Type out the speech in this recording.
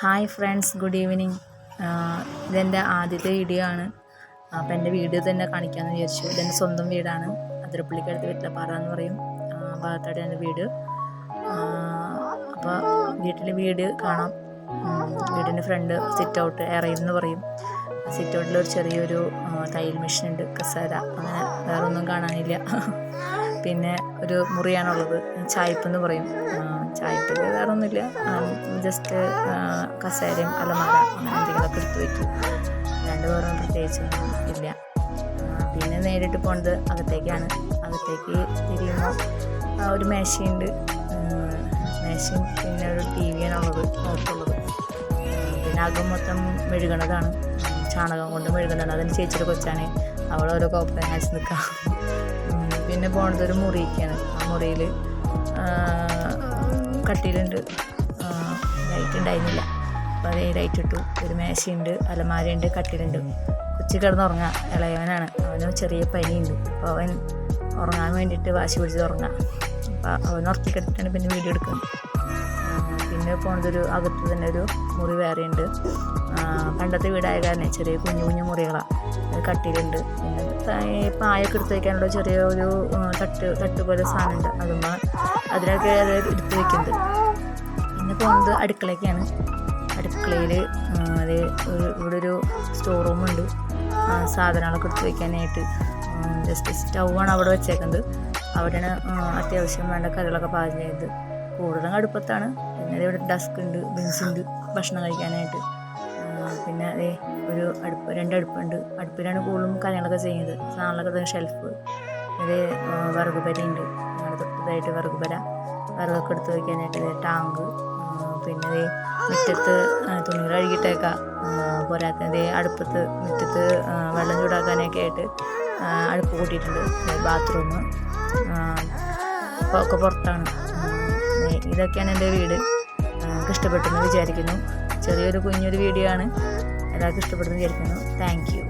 Hi friends, good evening. ഇതെൻ്റെ ആദ്യത്തെ video ആണ്. അപ്പോൾ എൻ്റെ വീഡിയോ തന്നെ കാണിക്കാമെന്ന് വിചാരിച്ചു. ഇതെൻ്റെ സ്വന്തം വീടാണ്. അതിരപ്പള്ളിക്കടുത്ത് വീട്ടിലപ്പാറ എന്ന് പറയും ഭാഗത്താണ് എൻ്റെ വീട്. അപ്പോൾ വീട്ടിലെ വീട് കാണാം. വീടിൻ്റെ ഫ്രണ്ട് സിറ്റ് ഔട്ട് എന്ന് പറയും. സിറ്റ് ഔട്ടിൽ ഒരു ചെറിയൊരു തയ്യൽ മെഷീൻ ഉണ്ട്, കസേര, അങ്ങനെ വേറെ ഒന്നും കാണാനില്ല. പിന്നെ ഒരു മുറിയാണുള്ളത്, ചായ്പെന്ന് പറയും. ചായ്പിൽ വേറെ ഒന്നുമില്ല, ജസ്റ്റ് കസേരയും അലമാര അങ്ങനെ എന്തെങ്കിലുമൊക്കെ എടുത്ത് വയ്ക്കും. വേറൊന്നും പ്രത്യേകിച്ചൊന്നും ഇല്ല. പിന്നെ നേരിട്ട് പോകുന്നത് അകത്തേക്കാണ്. അകത്തേക്ക് തിരിയുമ്പോൾ ഒരു മേശയുണ്ട്, മേശയും പിന്നെ ഒരു ടി വിയാണുള്ളത്, ഓർത്തുള്ളത്. പിന്നെ അകം മൊത്തം മെഴുകണതാണ്, ചാണകം കൊണ്ട് മെഴുകുന്നതാണ്. അതിന് ചേച്ചിയുടെ കൊച്ചാണ്, അവളോരോ കോപ്പറേറ്റ് അയച്ച് നിൽക്കാം. പിന്നെ പോകുന്നത് ഒരു മുറിക്കാണ്. ആ മുറിയിൽ കട്ടിലുണ്ട്, ലൈറ്റ് ഉണ്ടായിരുന്നില്ല, അപ്പോൾ അതേ ലൈറ്റ് ഇട്ടു. ഒരു മേശയുണ്ട്, അലമാരയുണ്ട്, കട്ടിലുണ്ട്. കൊച്ചി കിടന്നുറങ്ങാം. ഇളയവനാണ്, അവന് ചെറിയ പനിയുണ്ട്. അപ്പോൾ അവൻ ഉറങ്ങാൻ വേണ്ടിയിട്ട് വാശി പിടിച്ച് ഉറങ്ങാം. അപ്പോൾ അവൻ ഉറക്കി കിടത്തിട്ടാണ് പിന്നെ വീഡിയോ എടുക്കുന്നത്. പിന്നെ പോകുന്നതൊരു അകത്ത് തന്നെ ഒരു മുറി വേറെയുണ്ട്. പണ്ടത്തെ വീടായ കാരണം ചെറിയ കുഞ്ഞു കുഞ്ഞു മുറികളാണ്. കട്ടിലുണ്ട്. പിന്നെ പായൊക്കെ എടുത്ത് വയ്ക്കാനുള്ള ചെറിയ ഒരു തട്ട് പോലെ സാധനമുണ്ട്, അതിനൊക്കെ അത് എടുത്ത് വയ്ക്കുന്നത്. പിന്നെ പോകുന്നത് അടുക്കളയ്ക്കാണ്. അടുക്കളയിൽ അത് ഇവിടെ ഒരു സ്റ്റോർ റൂമുണ്ട്, സാധനങ്ങളൊക്കെ എടുത്ത് വയ്ക്കാനായിട്ട്. ജസ്റ്റ് സ്റ്റൗവാണ് അവിടെ വെച്ചേക്കുന്നത്. അവിടെയാണ് അത്യാവശ്യം വേണ്ട കറികളൊക്കെ പാചകം ചെയ്തത്. കൂടുതലും അടുപ്പത്താണ്. പിന്നെ ഇവിടെ ഡെസ്ക് ഉണ്ട്, ബെഞ്ചുണ്ട് ഭക്ഷണം കഴിക്കാനായിട്ട്. പിന്നെ അതേ ഒരു രണ്ട് അടുപ്പുണ്ട്. അടുപ്പിലാണ് കൂടുതലും കാര്യങ്ങളൊക്കെ ചെയ്യുന്നത്. സാധനങ്ങളൊക്കെ ഷെൽഫ്. അതേ വിറക് പരയുണ്ട്, ഞങ്ങളുടെ തൊട്ടതായിട്ട് വിറക് പര, വിറകൊക്കെ എടുത്ത് വയ്ക്കാനായിട്ട് ടാങ്ക്. പിന്നെ അതേ മുറ്റത്ത് തുണികൾ കഴുകിയിട്ടേക്കാം. പോരാത്തതേ അടുപ്പത്ത് മുറ്റത്ത് വെള്ളം ചൂടാക്കാനൊക്കെ ആയിട്ട് അടുപ്പ് കൂട്ടിയിട്ടുണ്ട്. ബാത്റൂം ഒക്കെ പുറത്താണ്. ഇതൊക്കെയാണ് എൻ്റെ വീട്. നിങ്ങൾക്ക് ഇഷ്ടപ്പെട്ടെന്ന് വിചാരിക്കുന്നു. ചെറിയൊരു കുഞ്ഞൊരു വീഡിയോ ആണ്. എല്ലാവർക്കും ഇഷ്ടപ്പെട്ടെന്ന് വിചാരിക്കുന്നു. Thank you.